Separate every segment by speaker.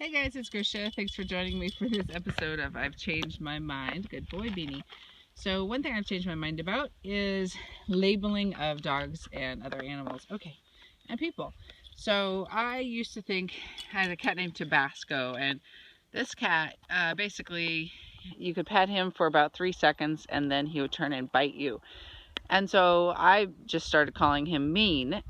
Speaker 1: Hey guys, it's Grisha. Thanks for joining me for this episode of I've Changed My Mind. Good boy, Beanie. So one thing I've changed my mind about is labeling of dogs and other animals. Okay, and people. So I used to think I had a cat named Tabasco, and this cat, basically, you could pet him for about 3 seconds and then he would turn and bite you. And so I just started calling him Mean.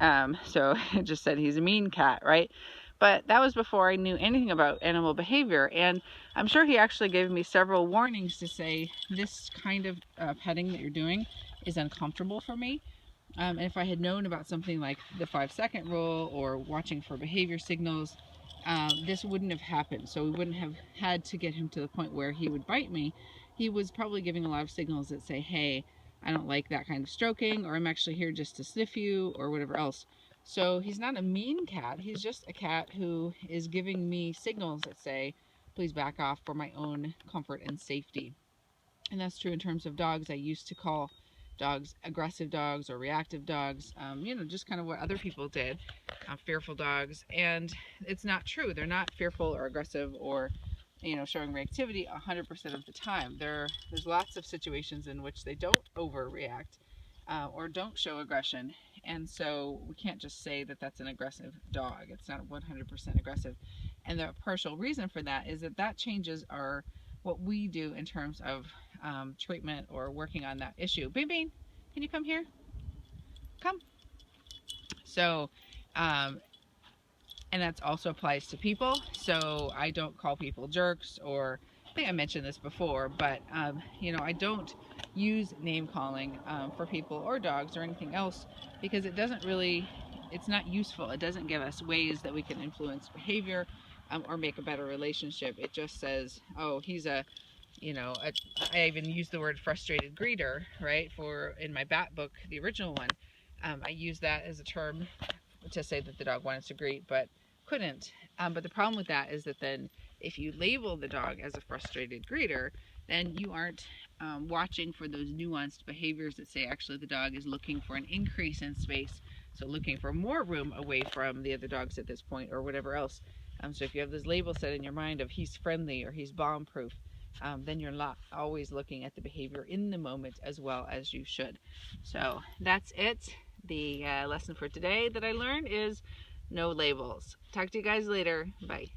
Speaker 1: So I just said he's a mean cat, right? But that was before I knew anything about animal behavior. And I'm sure he actually gave me several warnings to say, this kind of petting that you're doing is uncomfortable for me. And if I had known about something like the 5-second rule or watching for behavior signals, this wouldn't have happened. So we wouldn't have had to get him to the point where he would bite me. He was probably giving a lot of signals that say, hey, I don't like that kind of stroking, or I'm actually here just to sniff you, or whatever else. So he's not a mean cat. He's just a cat who is giving me signals that say, please back off for my own comfort and safety. And that's true in terms of dogs. I used to call dogs aggressive dogs or reactive dogs, just kind of what other people did, fearful dogs. And it's not true. They're not fearful or aggressive or, showing reactivity 100% of the time. There's lots of situations in which they don't overreact or don't show aggression. And so we can't just say that that's an aggressive dog. It's not 100% aggressive. And the partial reason for that is that changes our what we do in terms of treatment or working on that issue. Bean Bean, can you come here? Come. So, and that also applies to people. So I don't call people jerks, or I think I mentioned this before, but I don't use name calling for people or dogs or anything else, because it's not useful. It doesn't give us ways that we can influence behavior or make a better relationship. It just says, oh, he's I even use the word frustrated greeter, right? In my bat book, the original one, I use that as a term to say that the dog wanted to greet, but couldn't. But the problem with that is that then if you label the dog as a frustrated greeter, then you aren't watching for those nuanced behaviors that say actually the dog is looking for an increase in space, so looking for more room away from the other dogs at this point or whatever else. So if you have this label set in your mind of he's friendly or he's bomb proof, then you're not always looking at the behavior in the moment as well as you should. So that's it. The lesson for today that I learned is no labels. Talk to you guys later. Bye.